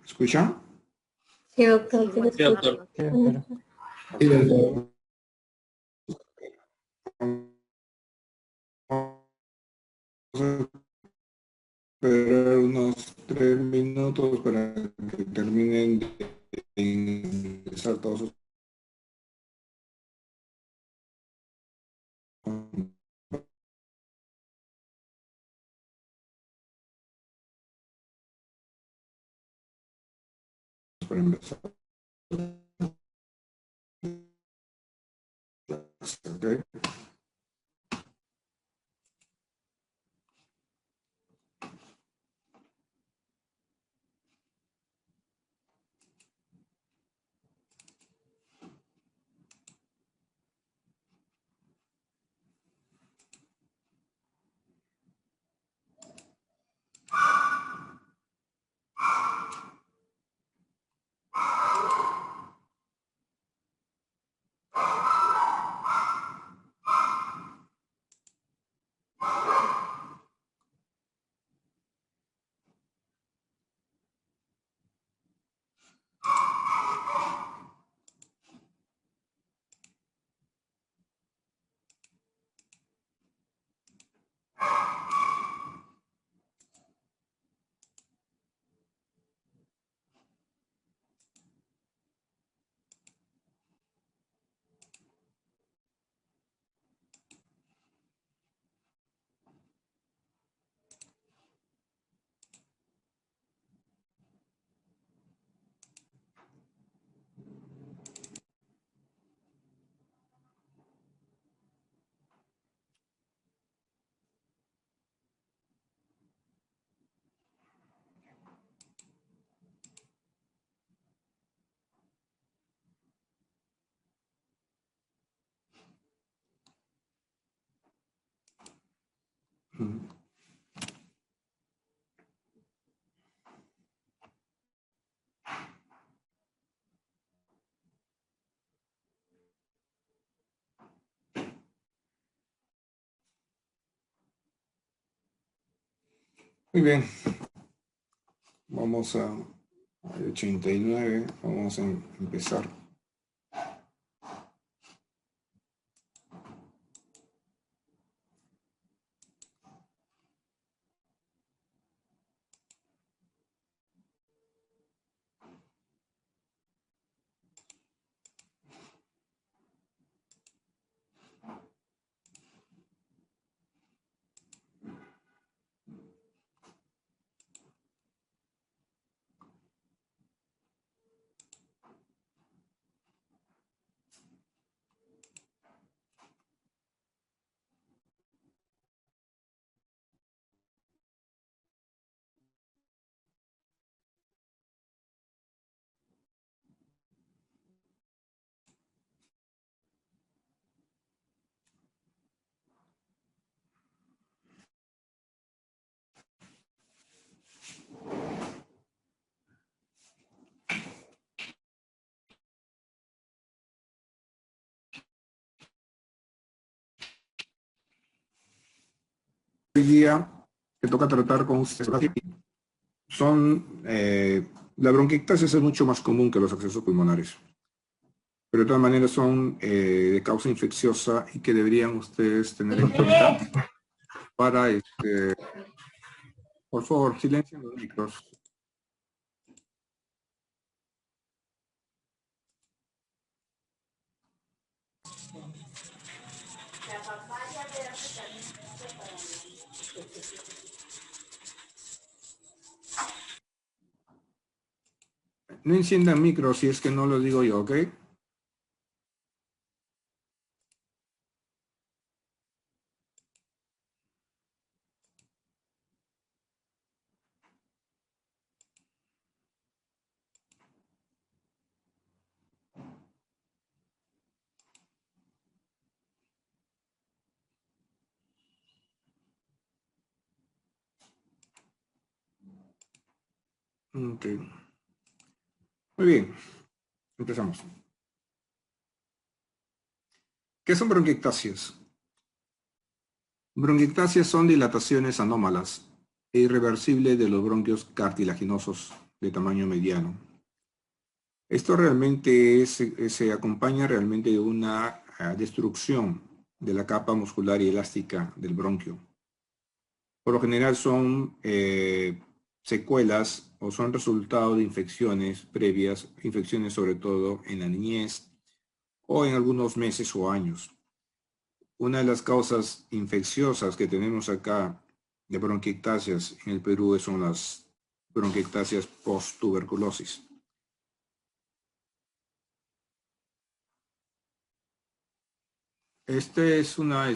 ¿Escuchan? Sí, doctor, sí lo Sí, escucho. doctor. Sí, doctor. Vamos a esperar unos 3 minutos para que terminen de ingresar todos sus... para empezar. ¿Ok? Muy bien, vamos a 89, vamos a empezar. Hoy día que toca tratar con ustedes son, la bronquiectasis es mucho más común que los accesos pulmonares, pero de todas maneras son de causa infecciosa y que deberían ustedes tener en cuenta para, por favor, silencien los micros. No enciendan micros si es que no lo digo yo, ¿ok? Ok. Muy bien, empezamos. ¿Qué son bronquiectasias? Bronquiectasias son dilataciones anómalas e irreversibles de los bronquios cartilaginosos de tamaño mediano. Esto realmente se acompaña realmente de una destrucción de la capa muscular y elástica del bronquio. Por lo general son secuelas o son resultado de infecciones previas, infecciones sobre todo en la niñez o en algunos meses o años. Una de las causas infecciosas que tenemos acá de bronquiectasias en el Perú son las bronquiectasias post-tuberculosis. Es una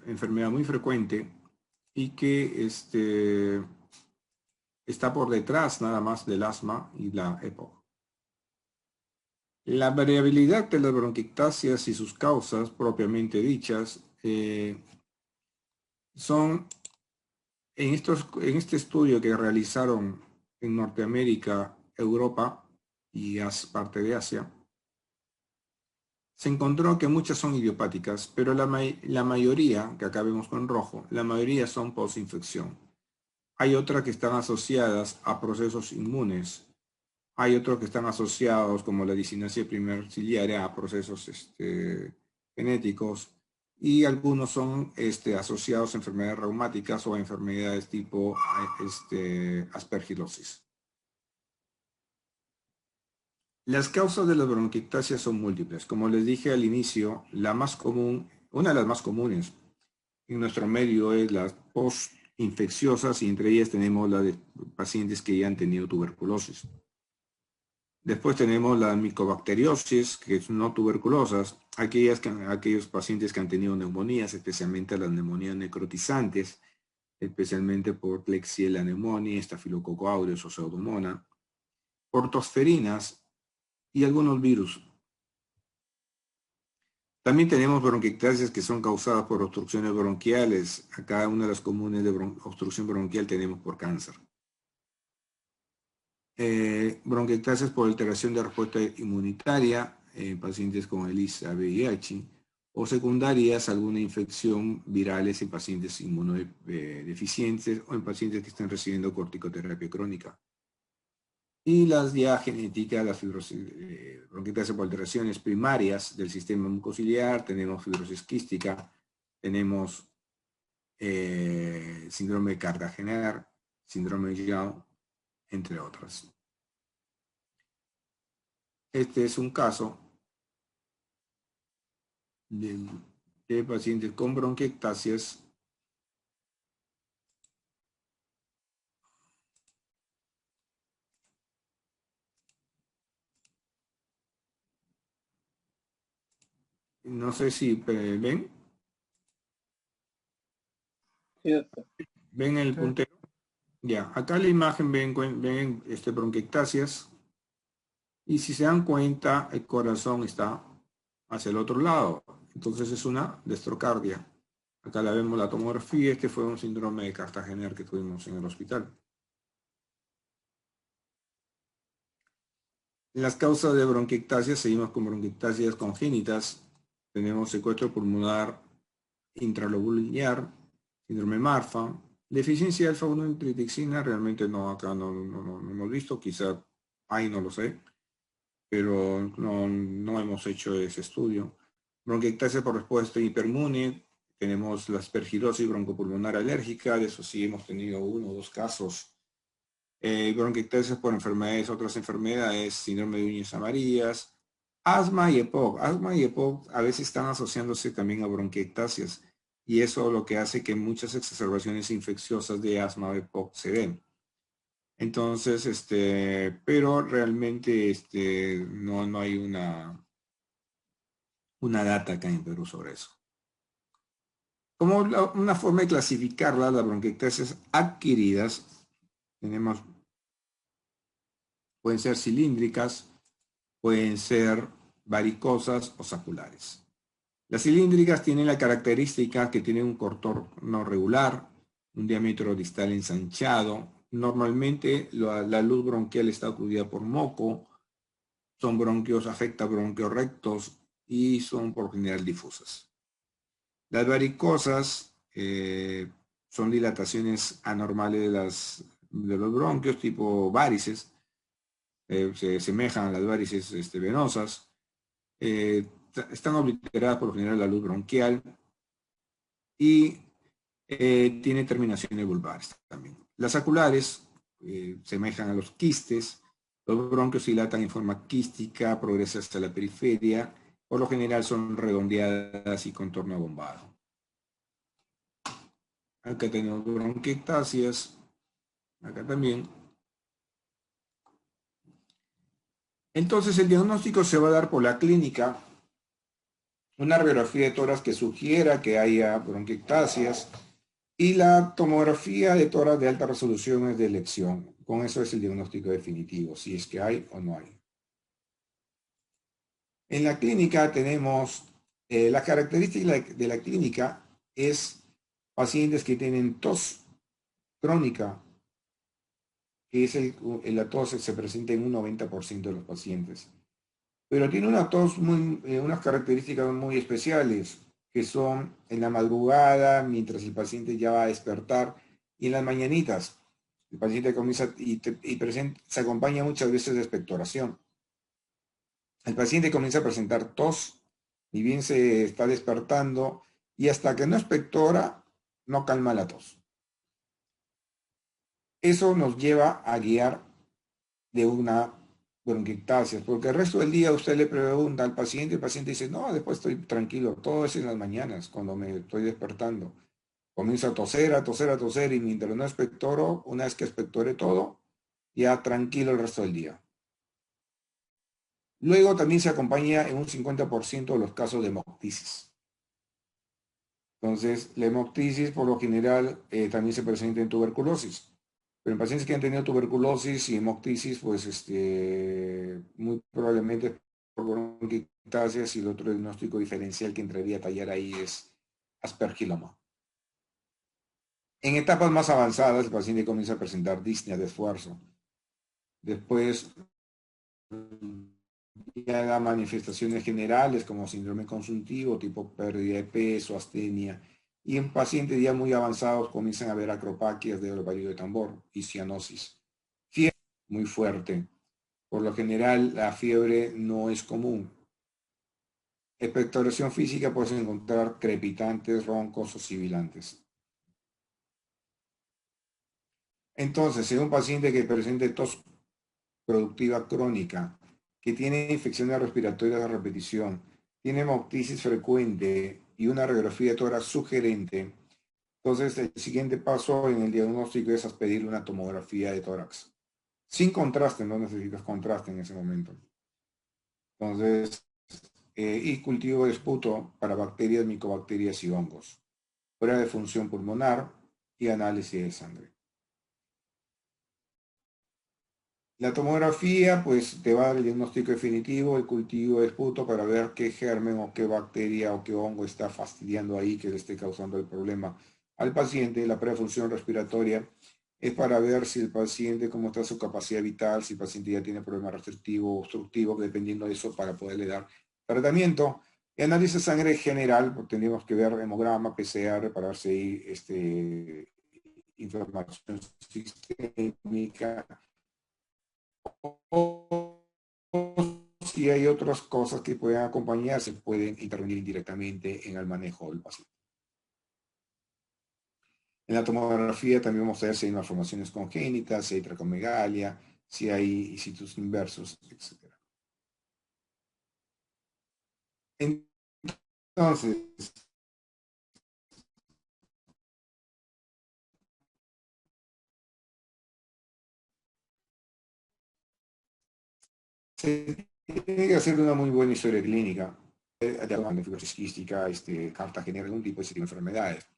enfermedad muy frecuente y que está por detrás nada más del asma y la EPOC. La variabilidad de las bronquiectasias y sus causas propiamente dichas son, en este estudio que realizaron en Norteamérica, Europa y parte de Asia, se encontró que muchas son idiopáticas, pero la mayoría, que acá vemos con rojo, la mayoría son post-infección. Hay otras que están asociadas a procesos inmunes. Hay otros que están asociados, como la disinasia primer ciliaria, a procesos genéticos. Y algunos son asociados a enfermedades reumáticas o a enfermedades tipo aspergilosis. Las causas de las bronquiectasias son múltiples. Como les dije al inicio, una de las más comunes en nuestro medio es las post-infecciosas y entre ellas tenemos la de pacientes que ya han tenido tuberculosis. Después tenemos la micobacteriosis, que son no tuberculosas, aquellos pacientes que han tenido neumonías, especialmente las neumonías necrotizantes, especialmente por Klebsiella pneumoniae, Staphylococcus aureus o Pseudomonas, por tosferinas y algunos virus. También tenemos bronquiectasias que son causadas por obstrucciones bronquiales. Acá una de las comunes de obstrucción bronquial tenemos por cáncer. Bronquiectasias por alteración de respuesta inmunitaria en pacientes con ELISA, VIH, o secundarias alguna infección virales en pacientes inmunodeficientes o en pacientes que están recibiendo corticoterapia crónica. Y las ya genéticas, las bronquiectasias por alteraciones primarias del sistema mucociliar, tenemos fibrosis quística, tenemos síndrome de Cartagener, síndrome de Young, entre otras. Este es un caso de pacientes con bronquiectasias no sé si ven. Sí, doctor. ¿Ven el puntero? Ya, acá en la imagen ven bronquiectasias y si se dan cuenta el corazón está hacia el otro lado, entonces es una destrocardia. Acá la vemos la tomografía, este fue un síndrome de Cartagener que tuvimos en el hospital. En las causas de bronquiectasias seguimos con bronquiectasias congénitas, tenemos secuestro pulmonar intralobular, síndrome Marfan, deficiencia de alfa-1 tritixina, realmente no, acá no hemos visto, quizá hay, no lo sé, pero no hemos hecho ese estudio. Bronquiectasia por respuesta hipermune, tenemos la aspergilosis broncopulmonar alérgica, de eso sí hemos tenido 1 o 2 casos. Bronquiectasias por otras enfermedades, síndrome de uñas amarillas, asma y EPOC. Asma y EPOC a veces están asociándose también a bronquiectasias y eso lo que hace que muchas exacerbaciones infecciosas de asma o EPOC se den. Entonces, pero realmente no hay una data acá en Perú sobre eso. Como una forma de clasificarla, las bronquiectasias adquiridas, pueden ser cilíndricas, pueden ser varicosas o saculares. Las cilíndricas tienen la característica que tienen un contorno regular, un diámetro distal ensanchado. Normalmente la luz bronquial está ocurrida por moco, son afecta bronquios rectos y son por general difusas. Las varicosas son dilataciones anormales de las de los bronquios, tipo varices, se asemejan a las varices venosas, están obliteradas por lo general la luz bronquial y tiene terminaciones vulvares también. Las saculares semejan a los quistes, los bronquios dilatan en forma quística, progresa hasta la periferia, por lo general son redondeadas y contorno abombado. Acá tenemos bronquiectasias, acá también. Entonces el diagnóstico se va a dar por la clínica, una radiografía de tórax que sugiera que haya bronquiectasias y la tomografía de tórax de alta resolución es de elección. Con eso es el diagnóstico definitivo, si es que hay o no hay. En la clínica tenemos, la característica de la clínica es pacientes que tienen tos crónica, que es la tos se presenta en un 90% de los pacientes. Pero tiene una tos unas características muy especiales, que son en la madrugada, mientras el paciente ya va a despertar, y en las mañanitas. El paciente comienza se acompaña muchas veces de expectoración. El paciente comienza a presentar tos, y bien se está despertando, y hasta que no expectora, no calma la tos. Eso nos lleva a guiar de una bronquiectasia, porque el resto del día usted le pregunta al paciente, el paciente dice, no, después estoy tranquilo, todo es en las mañanas, cuando me estoy despertando. Comienzo a toser, a toser, a toser, y mientras no expectoro, una vez que expectore todo, ya tranquilo el resto del día. Luego también se acompaña en un 50% de los casos de hemoptisis. Entonces, la hemoptisis por lo general también se presenta en tuberculosis. Pero en pacientes que han tenido tuberculosis y hemoptisis, pues muy probablemente por bronquiectasias, y el otro diagnóstico diferencial que entraría a tallar ahí es aspergiloma. En etapas más avanzadas, el paciente comienza a presentar disnea de esfuerzo. Después ya da manifestaciones generales como síndrome consuntivo, tipo pérdida de peso, astenia, y en pacientes ya muy avanzados comienzan a haber acropaquias de ovario de tambor y cianosis. Fiebre muy fuerte. Por lo general, la fiebre no es común. Expectoración física puedes encontrar crepitantes, roncos o sibilantes. Entonces, si un paciente que presente tos productiva crónica, que tiene infecciones respiratorias de repetición, tiene hemoptisis frecuente y una radiografía de tórax sugerente, entonces el siguiente paso en el diagnóstico es pedirle una tomografía de tórax. Sin contraste, no necesitas contraste en ese momento. Entonces, y cultivo de esputo para bacterias, micobacterias y hongos. Prueba de función pulmonar y análisis de sangre. La tomografía, pues, te va a dar el diagnóstico definitivo, el cultivo de esputo para ver qué germen o qué bacteria o qué hongo está fastidiando ahí, que le esté causando el problema al paciente. La prueba de función respiratoria es para ver si el paciente, cómo está su capacidad vital, si el paciente ya tiene problema restrictivo o obstructivo, dependiendo de eso, para poderle dar tratamiento. Y análisis de sangre general, pues, tendríamos que ver hemograma, PCR, para ver si hay información sistémica, o si hay otras cosas que pueden acompañarse, pueden intervenir indirectamente en el manejo del paciente. En la tomografía también vamos a ver si hay malformaciones congénitas, si hay tracomegalia, si hay hiatus inversos, etc. Entonces, se tiene que hacer una muy buena historia clínica de fibrosis quística, cartagenera, algún tipo de ese tipo de enfermedades.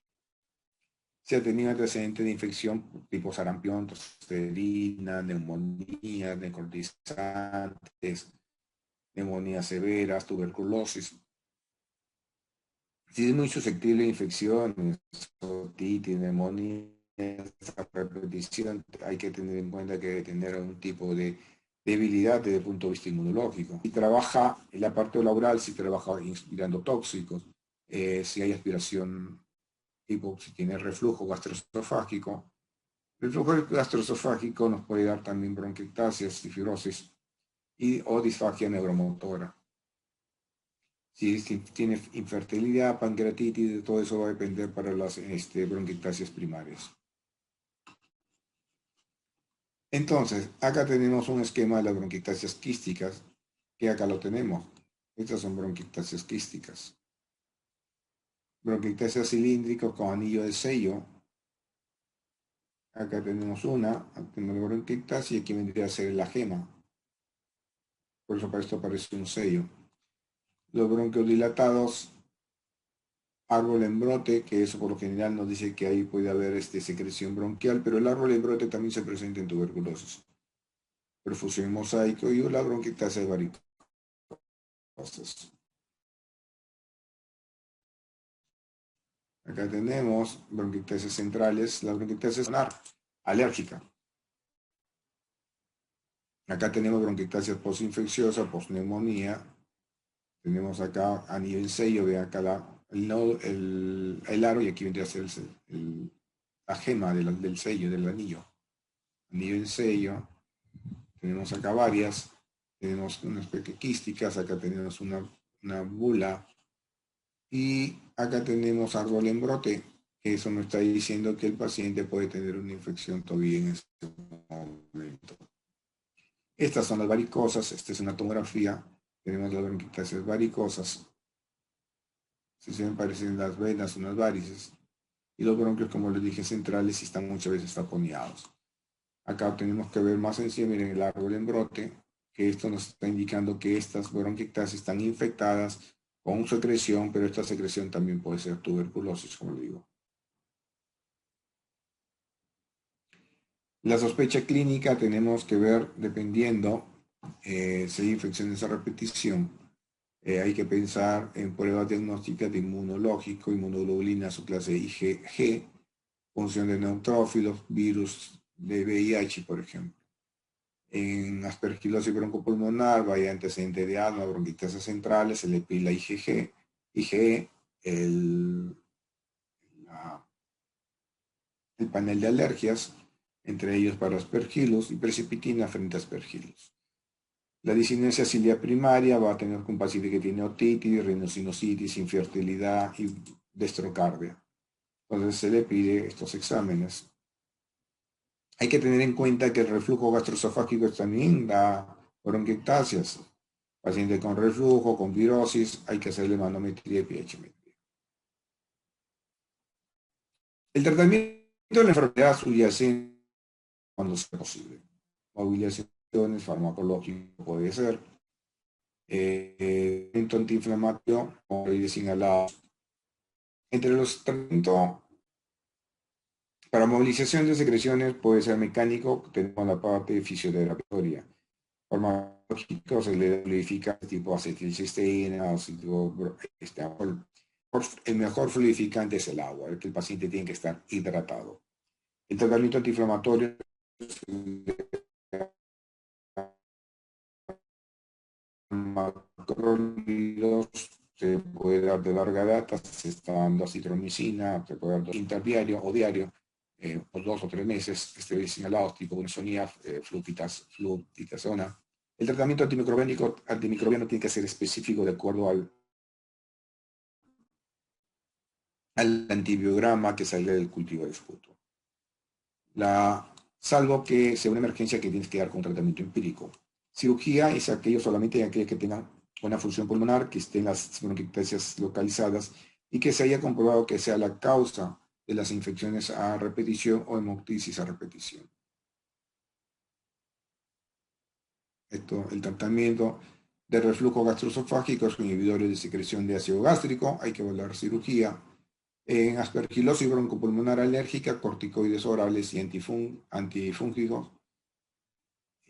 Si ha tenido antecedente de infección tipo sarampión, tosferina, neumonía, necrotizantes, neumonías severas, tuberculosis. Si es muy susceptible a infecciones, otitis, neumonía, repetición, hay que tener en cuenta que debe tener algún tipo de debilidad desde el punto de vista inmunológico. Si trabaja en la parte oral, si trabaja inspirando tóxicos, si hay aspiración, tipo si tiene reflujo gastroesofágico, reflujo gastroesofágico nos puede dar también bronquiectasias y fibrosis o disfagia neuromotora. Si tiene infertilidad, pancreatitis, todo eso va a depender para las bronquiectasias primarias. Entonces, acá tenemos un esquema de las bronquiectasias quísticas, que acá lo tenemos. Estas son bronquiectasias quísticas. Bronquiectasias cilíndricas con anillo de sello. Acá tenemos una, tenemos la bronquiectasia y aquí vendría a ser la gema. Por eso para esto aparece un sello. Los bronquiodilatados, árbol en brote, que eso por lo general nos dice que ahí puede haber secreción bronquial, pero el árbol en brote también se presenta en tuberculosis. Perfusión en mosaico y la bronquiectasia varicosas. Acá tenemos bronquiectasias centrales, la bronquiectasia alérgica. Acá tenemos bronquiectasia postinfecciosa, postneumonía. Tenemos acá a nivel sello, vean acá el aro y aquí vendría a ser la gema del sello, del anillo. A nivel sello, tenemos acá varias. Tenemos unas quísticas, acá tenemos una bula. Y acá tenemos árbol en brote, que eso nos está diciendo que el paciente puede tener una infección todavía en este momento. Estas son las varicosas, esta es una tomografía, tenemos las bronquiectasias varicosas. Si se ven parecen las venas, unas varices. Y los bronquios, como les dije, centrales y están muchas veces taponeados. Acá tenemos que ver más encima, miren el árbol en brote, que esto nos está indicando que estas bronquiectasias están infectadas con secreción, pero esta secreción también puede ser tuberculosis, como le digo. La sospecha clínica tenemos que ver dependiendo si hay infecciones a repetición. Hay que pensar en pruebas diagnósticas de inmunológico, inmunoglobulina su clase IgG, función de neutrófilos, virus de VIH, por ejemplo. En aspergilosis broncopulmonar, vaya antecedente de asma, bronquiectasias centrales, se le pide la IgE, el panel de alergias, entre ellos para aspergillus y precipitina frente a aspergillus. La disinencia ciliar primaria va a tener un paciente que tiene otitis, rinocinositis, infertilidad y destrocardia. Entonces se le pide estos exámenes. Hay que tener en cuenta que el reflujo gastroesofágico también da bronquiectasias. Paciente con reflujo, con virosis, hay que hacerle manometría y pH-metría. El tratamiento de la enfermedad subyacente cuando sea posible. Movilizaciones, farmacológico puede ser. Tratamiento antiinflamatorio, esteroides inhalados. Entre los tratamientos para movilización de secreciones puede ser mecánico, tenemos la parte fisioterapeutia. Farmacológico se le fluidifica tipo acetilcisteína, el mejor fluidificante es el agua, el que el paciente tiene que estar hidratado. El tratamiento antiinflamatorio macrólidos se puede dar de larga data, se está dando acitromicina, se puede dar interdiario o diario, por 2 o 3 meses, esteroides inhalados tipo bunzonía, fluticasona. El tratamiento antimicrobiano tiene que ser específico de acuerdo al antibiograma que salga del cultivo de fruto. Salvo que sea una emergencia que tienes que dar con un tratamiento empírico. Cirugía es aquello solamente aquellas que tengan una función pulmonar, que estén las bronquiectasias localizadas y que se haya comprobado que sea la causa de las infecciones a repetición o hemoptisis a repetición. El tratamiento de reflujo gastroesofágico es con inhibidores de secreción de ácido gástrico, hay que evaluar cirugía. En aspergilosis broncopulmonar alérgica, corticoides orales y antifúngicos.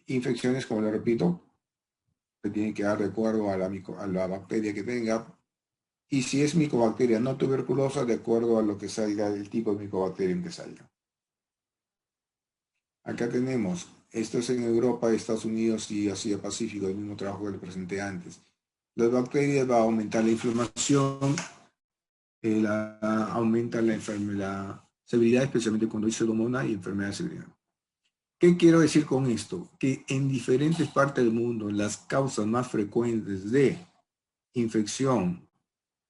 Infecciones, como le repito, se tienen que dar de acuerdo a la bacteria que tenga. Y si es micobacteria no tuberculosa, de acuerdo a lo que salga, el tipo de micobacteria que salga. Acá tenemos, esto es en Europa, Estados Unidos y Asia Pacífico, el mismo trabajo que le presenté antes. Las bacterias van a aumentar la inflamación, aumenta la severidad, especialmente cuando hay pseudomonas y enfermedades ¿Qué quiero decir con esto? Que en diferentes partes del mundo las causas más frecuentes de infección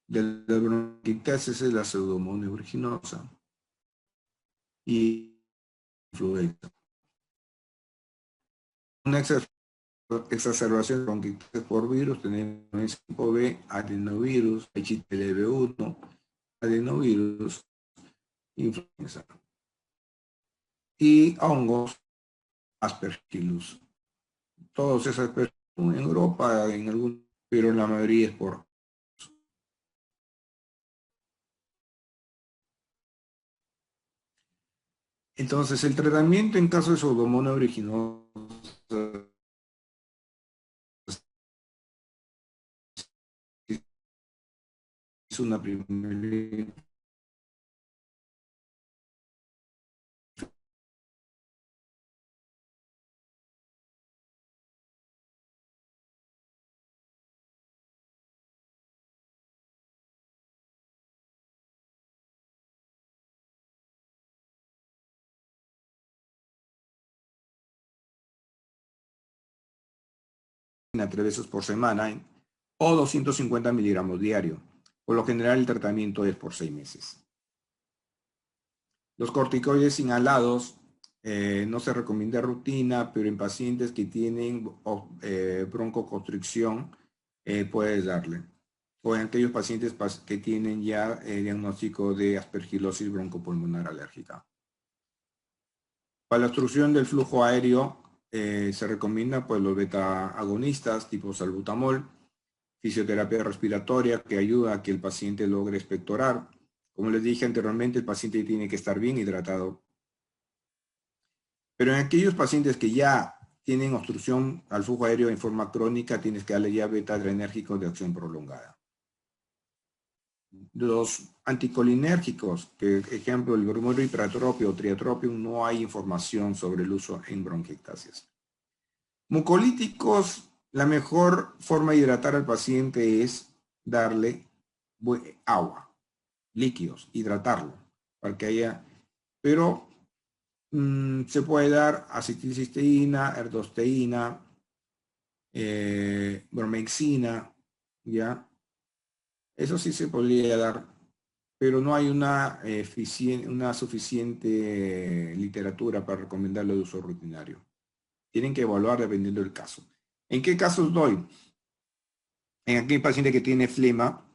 de la bronquitis es la pseudomonas aeruginosa y influenza. Una exacerbación de bronquitis por virus tenemos tipo B, adenovirus, HTLV1, adenovirus, influenza. Y hongos, Aspergillus. Todos esos en Europa, en algún, pero la mayoría es por. Entonces, el tratamiento en caso de pseudomonas aeruginosa es una primera a 3 veces por semana o 250 miligramos diario. Por lo general, el tratamiento es por 6 meses. Los corticoides inhalados no se recomienda rutina, pero en pacientes que tienen broncoconstricción puedes darle. O en aquellos pacientes que tienen ya diagnóstico de aspergilosis broncopulmonar alérgica. Para la obstrucción del flujo aéreo se recomienda pues, los beta-agonistas tipo salbutamol, fisioterapia respiratoria que ayuda a que el paciente logre expectorar. Como les dije anteriormente, el paciente tiene que estar bien hidratado. Pero en aquellos pacientes que ya tienen obstrucción al flujo aéreo en forma crónica, tienes que darle ya beta-adrenérgicos de acción prolongada. Los anticolinérgicos, que ejemplo el bromuro-ipratropio o triotropium, no hay información sobre el uso en bronquiectasias. Mucolíticos, la mejor forma de hidratar al paciente es darle agua, líquidos, hidratarlo, para que haya, pero se puede dar acetilcisteína, erdosteína, bromexina, ¿ya? Eso sí se podría dar, pero no hay una suficiente literatura para recomendarlo de uso rutinario. Tienen que evaluar dependiendo del caso. ¿En qué casos doy? En aquel paciente que tiene flema,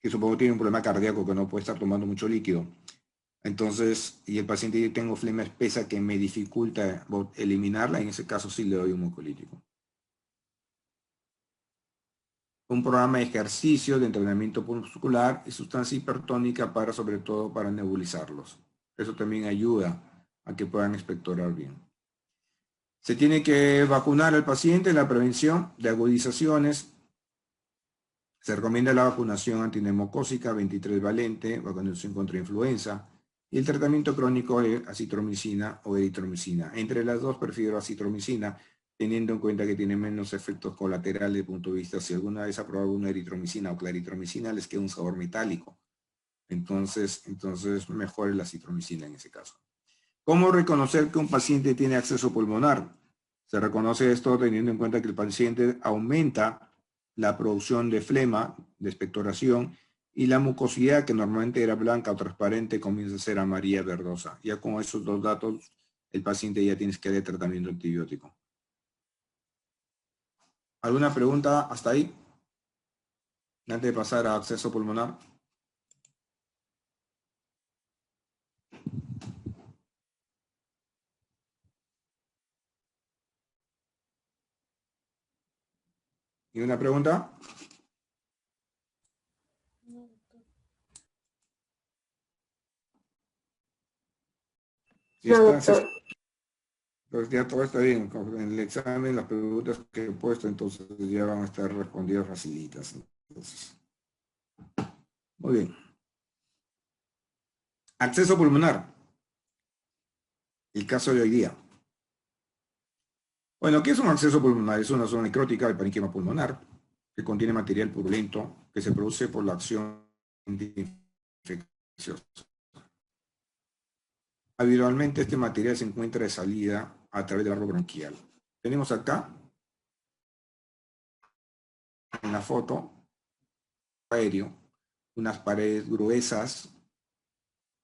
que supongo que tiene un problema cardíaco que no puede estar tomando mucho líquido. Entonces, y el paciente yo tengo flema espesa que me dificulta eliminarla, en ese caso sí le doy un mucolítico. Un programa de ejercicio de entrenamiento muscular y sustancia hipertónica para, sobre todo, para nebulizarlos. Eso también ayuda a que puedan expectorar bien. Se tiene que vacunar al paciente en la prevención de agudizaciones. Se recomienda la vacunación antineumocócica 23 valente, vacunación contra influenza, y el tratamiento crónico de acitromicina o eritromicina. Entre las dos prefiero acitromicina, teniendo en cuenta que tiene menos efectos colaterales desde el punto de vista, si alguna vez ha probado una eritromicina o claritromicina, les queda un sabor metálico. Entonces mejor es la acitromicina en ese caso. ¿Cómo reconocer que un paciente tiene acceso pulmonar? Se reconoce esto teniendo en cuenta que el paciente aumenta la producción de flema, de expectoración, y la mucosidad, que normalmente era blanca o transparente, comienza a ser amarilla verdosa. Ya con esos dos datos, el paciente ya tiene que dar tratamiento antibiótico. ¿Alguna pregunta hasta ahí? Antes de pasar a acceso pulmonar. ¿Y una pregunta? Si No, está, doctor. pues ya todo está bien. En el examen, las preguntas que he puesto, entonces ya van a estar respondidas facilitas. Entonces, muy bien. Acceso pulmonar. El caso de hoy día. Bueno, ¿qué es un acceso pulmonar? Es una zona necrótica del parénquima pulmonar que contiene material purulento que se produce por la acción infecciosa. Habitualmente este material se encuentra de salida a través del árbol bronquial. Tenemos acá, en la foto, aéreo, unas paredes gruesas,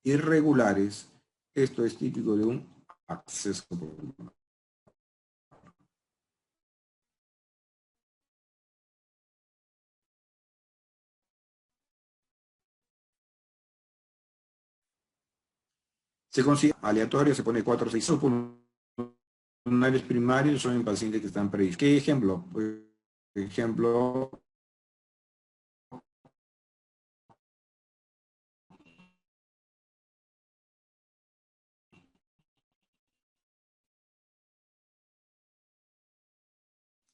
irregulares. Esto es típico de un acceso pulmonar. Se consigue aleatorio, se pone 4 o 6 pulmonares primarios, son en pacientes que están predispuestos. ¿Qué ejemplo? Por ejemplo,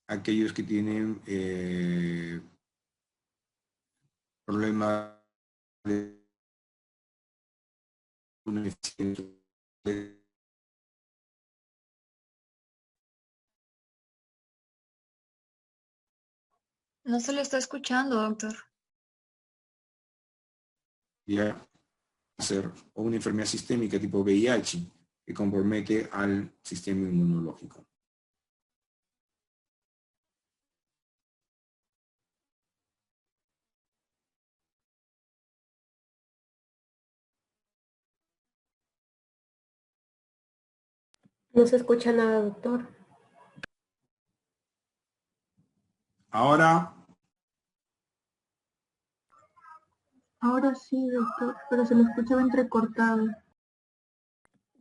aquellos que tienen problemas de una eficiencia. No se le está escuchando, doctor. Ya ser o una enfermedad sistémica tipo VIH que compromete al sistema inmunológico. No se escucha nada, doctor. Ahora, Ahora sí, doctor, pero se lo escuchaba entrecortado.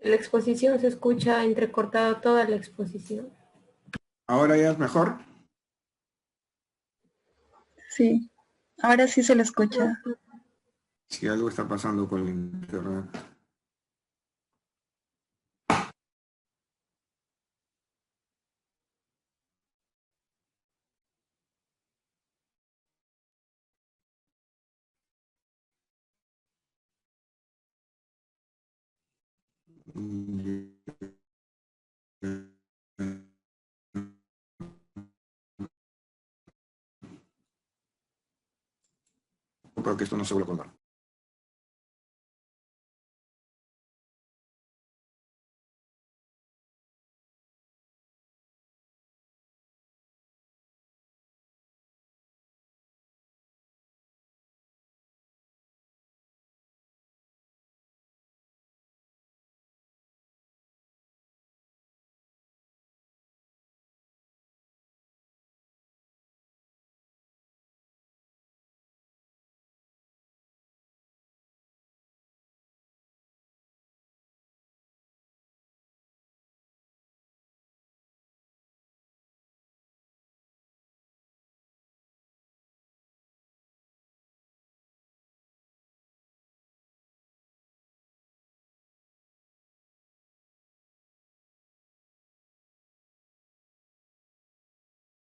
La exposición se escucha entrecortada toda la exposición. ahora ya es mejor. Sí, ahora sí se lo escucha. Si algo está pasando con el internet. Para que esto no se vuelva a colgar.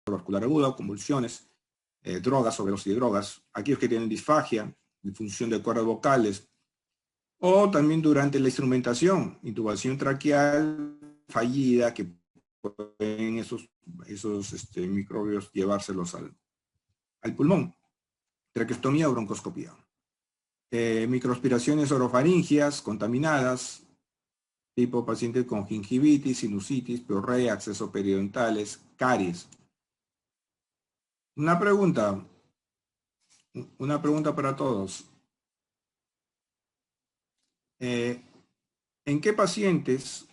Vascular aguda, convulsiones, drogas, sobredosis de drogas, aquellos que tienen disfagia, disfunción de cuerdas vocales, o también durante la instrumentación, intubación traqueal fallida, que pueden esos microbios llevárselos al pulmón, traqueostomía o broncoscopía. Microaspiraciones orofaringias contaminadas, tipo pacientes con gingivitis, sinusitis, piorrea, acceso periodontales, caries. Una pregunta para todos. ¿En qué pacientes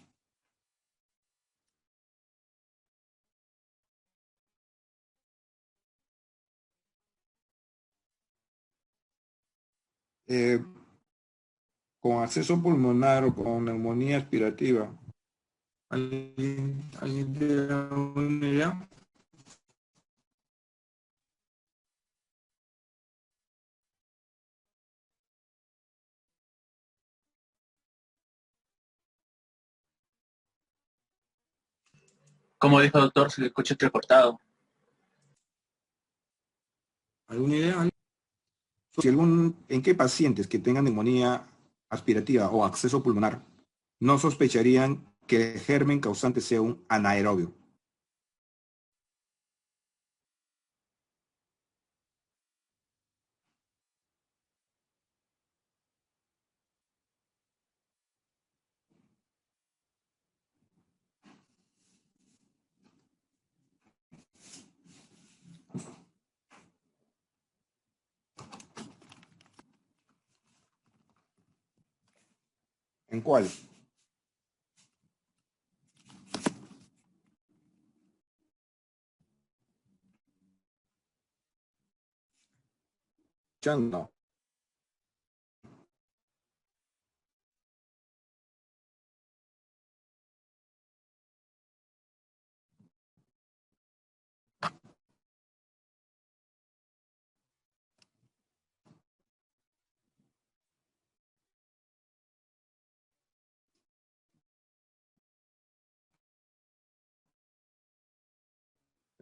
con acceso pulmonar o con neumonía aspirativa? ¿Alguien tiene una idea? Como dijo el doctor, se le escucha entrecortado. ¿Alguna idea? ¿En qué pacientes que tengan neumonía aspirativa o acceso pulmonar no sospecharían que el germen causante sea un anaerobio? ¿En cuál? No.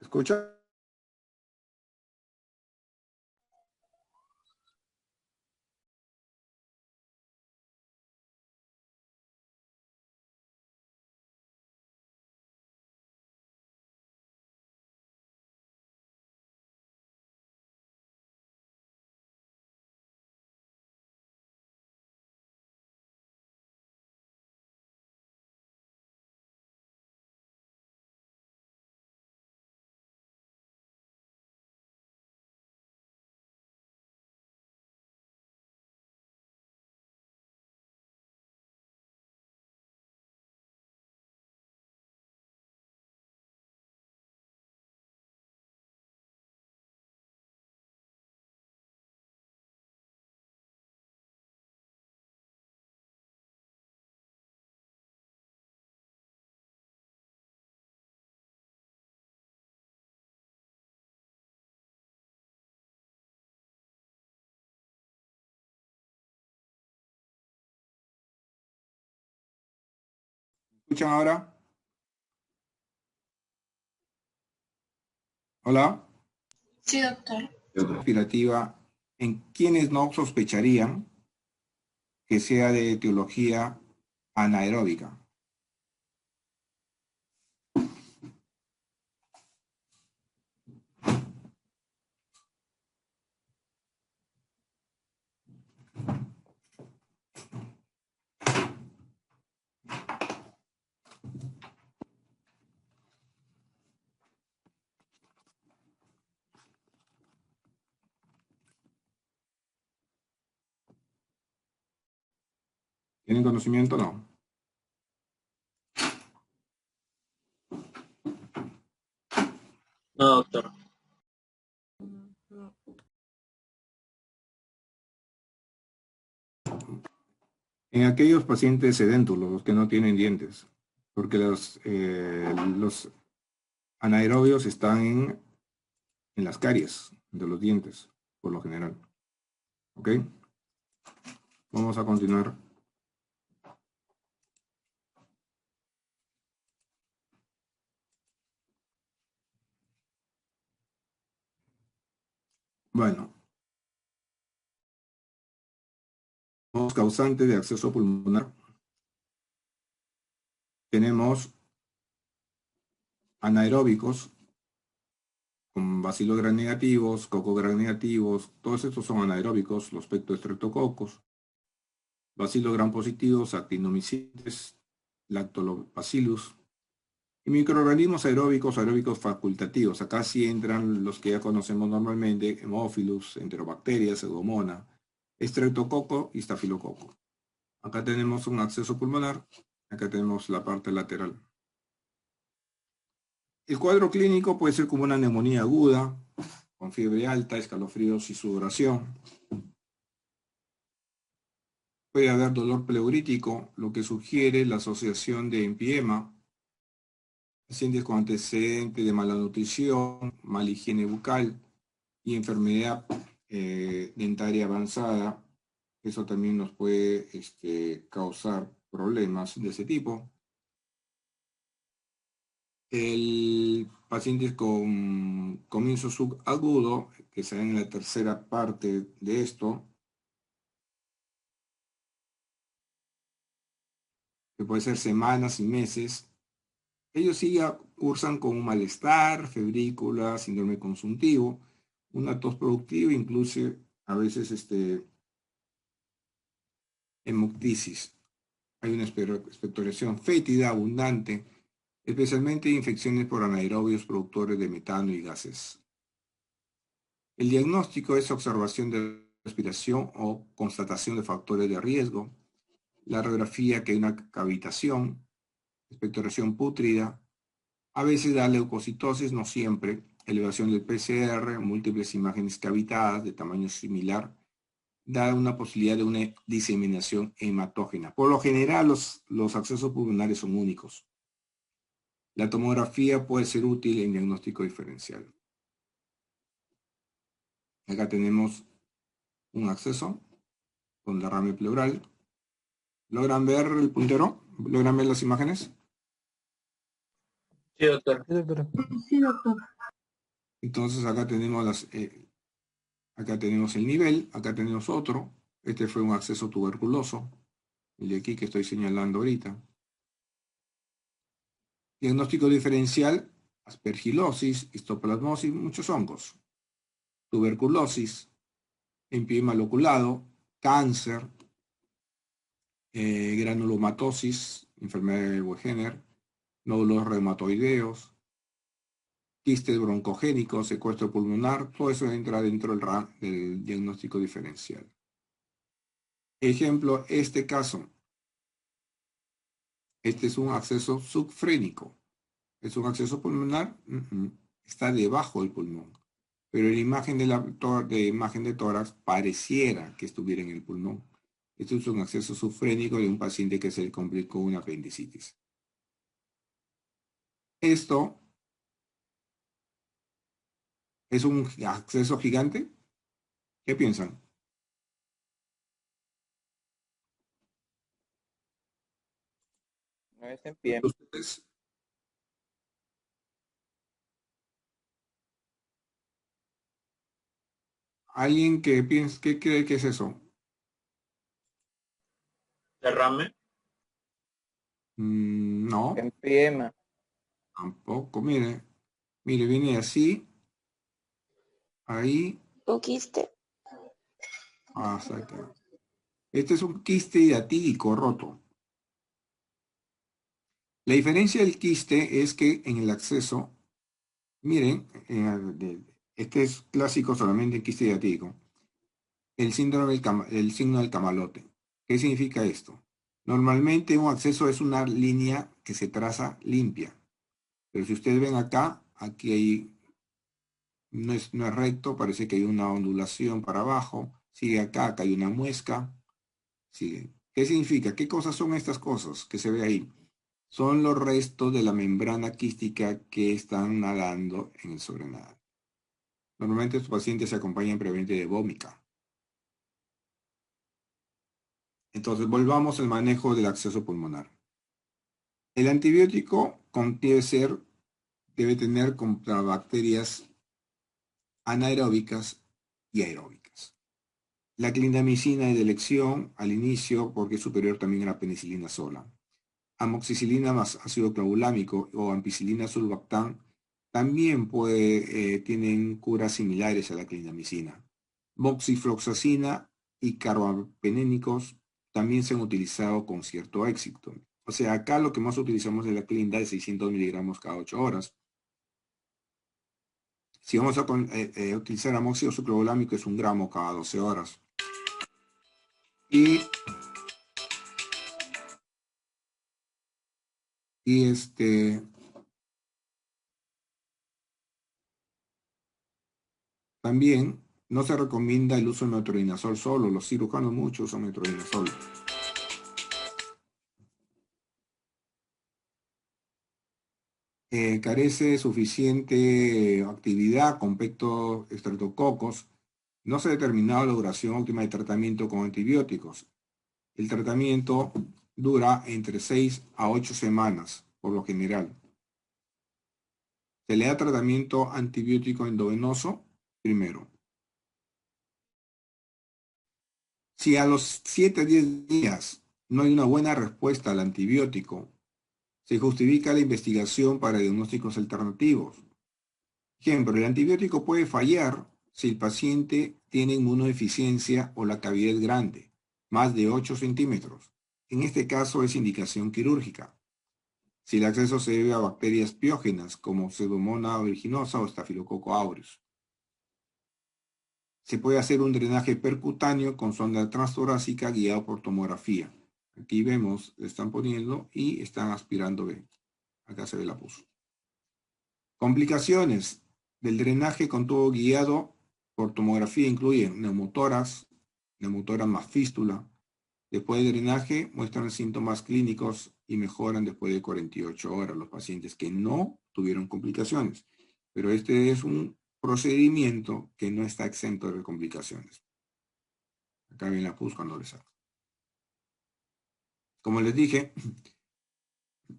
¿Escucha? ¿Escuchan ahora? Hola. Sí, doctor. Conspirativa en quienes no sospecharían que sea de etiología anaeróbica. ¿Tienen conocimiento o no? No, doctor. En aquellos pacientes sedéntulos, los que no tienen dientes, porque los anaerobios están en las caries de los dientes, por lo general. ¿Ok? Vamos a continuar. Bueno, los causantes de acceso pulmonar. Tenemos anaeróbicos con bacilos gram negativos, coco gram negativos, todos estos son anaeróbicos, los pectoestreptococos, bacilos gram positivos, actinomycetes, lactobacillus, y microorganismos aeróbicos facultativos. Acá sí entran los que ya conocemos normalmente, hemófilos, enterobacterias, pseudomonas, estreptococo y estafilococo. Acá tenemos un acceso pulmonar, acá tenemos la parte lateral. El cuadro clínico puede ser como una neumonía aguda, con fiebre alta, escalofríos y sudoración. Puede haber dolor pleurítico, lo que sugiere la asociación de empiema. Pacientes con antecedentes de mala nutrición, mala higiene bucal y enfermedad dentaria avanzada. Eso también nos puede causar problemas de ese tipo. El paciente con comienzo subagudo, que se da en la tercera parte de esto, que puede ser semanas y meses, ellos sí cursan con un malestar, febrícula, síndrome consuntivo, una tos productiva, incluso a veces hemoctisis. Hay una expectoración fétida abundante, especialmente infecciones por anaerobios productores de metano y gases. El diagnóstico es observación de respiración o constatación de factores de riesgo. la radiografía que hay una cavitación, expectoración pútrida, a veces da leucocitosis, no siempre, elevación del PCR, múltiples imágenes cavitadas de tamaño similar, da una posibilidad de una diseminación hematógena. Por lo general, los accesos pulmonares son únicos. La tomografía puede ser útil en diagnóstico diferencial. Acá tenemos un acceso con derrame pleural. ¿Logran ver el puntero? ¿Logran ver las imágenes? Sí, doctor. Sí, doctor. Entonces acá tenemos acá tenemos el nivel, acá tenemos otro. Este fue un acceso tuberculoso, el de aquí que estoy señalando ahorita. Diagnóstico diferencial, aspergilosis, histoplasmosis, muchos hongos. Tuberculosis, empiema loculado, cáncer, granulomatosis, enfermedad de Wegener, nódulos reumatoideos, quistes broncogénicos, secuestro pulmonar, todo eso entra dentro del diagnóstico diferencial. Ejemplo, este caso. Este es un acceso subfrénico. ¿Es un acceso pulmonar? Está debajo del pulmón. Pero la imagen de tórax pareciera que estuviera en el pulmón. Esto es un acceso subfrénico de un paciente que se le complicó una apendicitis. Esto es un acceso gigante. ¿Qué piensan? No es en pie. ¿Ustedes? ¿Alguien que piensa, qué cree que es eso? Derrame. No, Empiema. tampoco. Mire, viene así, ahí, Un quiste. hasta acá. Este es un quiste hidatídico roto. La diferencia del quiste es que en el acceso, miren, este es clásico solamente en quiste hidatídico, el signo del camalote. ¿Qué significa esto? Normalmente un acceso es una línea que se traza limpia. Pero si ustedes ven acá, aquí no es recto, parece que hay una ondulación para abajo. Sigue acá hay una muesca. Sigue. ¿Qué significa? ¿Qué cosas son estas cosas que se ve ahí? Son los restos de la membrana quística que están nadando en el sobrenadar. Normalmente estos pacientes se acompañan previamente de vómica. Entonces, volvamos al manejo del acceso pulmonar. El antibiótico debe tener contra bacterias anaeróbicas y aeróbicas. La clindamicina es de elección al inicio porque es superior también a la penicilina sola. Amoxicilina más ácido clavulámico o ampicilina sulbactam también tienen curas similares a la clindamicina. Moxifloxacina y carbapenénicos también se han utilizado con cierto éxito. O sea, acá lo que más utilizamos es la clinda de 600 miligramos cada 8 horas. Si vamos a utilizar amoxicilina clavulámico es 1 gramo cada 12 horas. Y también no se recomienda el uso de metronidazol solo. Los cirujanos muchos usan metronidazol. Carece de suficiente actividad con pectoestreptococos. No se ha determinado la duración óptima de tratamiento con antibióticos. El tratamiento dura entre 6 a 8 semanas, por lo general. Se le da tratamiento antibiótico endovenoso primero. Si a los 7 a 10 días no hay una buena respuesta al antibiótico, se justifica la investigación para diagnósticos alternativos. Ejemplo, el antibiótico puede fallar si el paciente tiene inmunodeficiencia o la cavidad es grande, más de 8 centímetros. En este caso es indicación quirúrgica. Si el acceso se debe a bacterias piógenas como Pseudomonas aeruginosa o Staphylococcus aureus. Se puede hacer un drenaje percutáneo con sonda transtorácica guiado por tomografía. Aquí vemos, le están poniendo y están aspirando, ve. Acá se ve la pus. Complicaciones del drenaje con tubo guiado por tomografía incluyen neumotórax más fístula. Después del drenaje muestran síntomas clínicos y mejoran después de 48 horas los pacientes que no tuvieron complicaciones. Pero este es un procedimiento que no está exento de complicaciones. Acá ven la pus cuando le saco. Como les dije,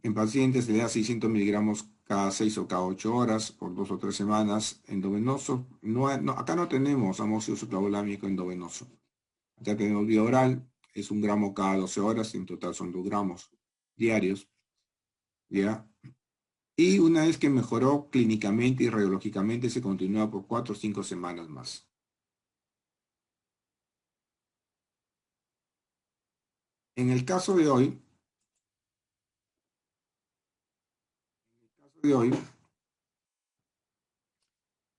en pacientes se le da 600 miligramos cada 6 o cada 8 horas por 2 o 3 semanas endovenoso. Acá no tenemos amóxido suclavolámico endovenoso. Acá tenemos vía oral, es 1 gramo cada 12 horas, en total son 2 gramos diarios. ¿Ya? Y una vez que mejoró clínicamente y radiológicamente, se continúa por 4 o 5 semanas más. En el caso de hoy,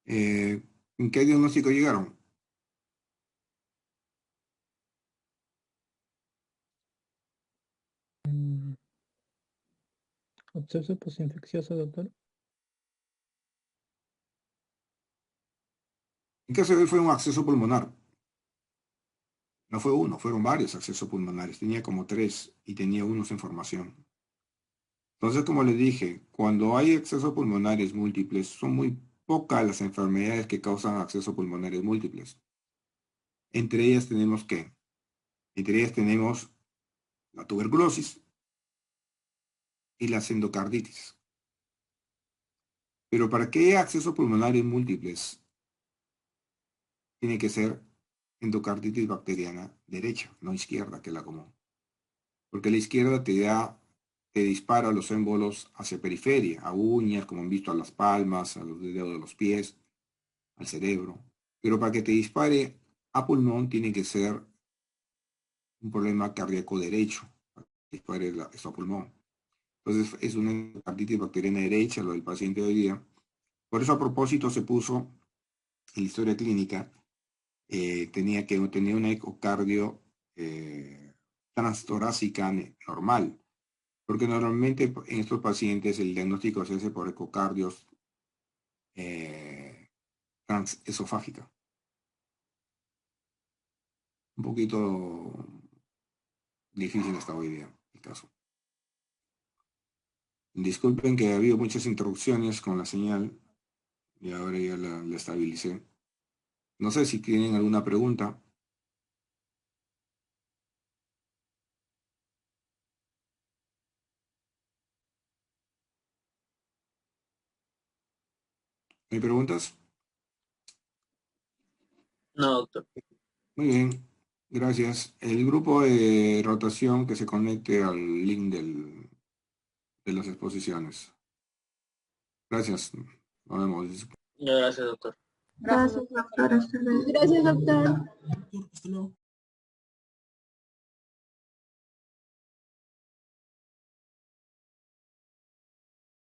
¿en qué diagnóstico llegaron? Absceso posinfeccioso, doctor. En caso de hoy fue un acceso pulmonar. No fue uno, fueron varios accesos pulmonares. Tenía como 3 y tenía unos en formación. Entonces, como les dije, cuando hay accesos pulmonares múltiples, son muy pocas las enfermedades que causan accesos pulmonares múltiples. Entre ellas tenemos ¿qué? Entre ellas tenemos la tuberculosis y las endocarditis. Pero para que haya accesos pulmonares múltiples, tiene que ser endocarditis bacteriana derecha, no izquierda, que es la común. Porque la izquierda te dispara los émbolos hacia periferia, a uñas, como han visto, a las palmas, a los dedos de los pies, al cerebro. Pero para que te dispare a pulmón, tiene que ser un problema cardíaco derecho, para que dispare eso a pulmón. Entonces es una endocarditis bacteriana derecha, lo del paciente de hoy día. Por eso a propósito se puso en la historia clínica, tenía una ecocardio transtorácica normal, porque normalmente en estos pacientes el diagnóstico se hace por ecocardios transesofágica. Un poquito difícil hasta hoy día el caso. Disculpen que ha habido muchas interrupciones con la señal y ahora ya la estabilicé. No sé si tienen alguna pregunta. ¿Hay preguntas? No, doctor. Muy bien, gracias. El grupo de rotación que se conecte al link de las exposiciones. Gracias. Nos vemos. Gracias, doctor. Gracias, doctor. Hasta luego. Gracias, doctor. Hasta luego.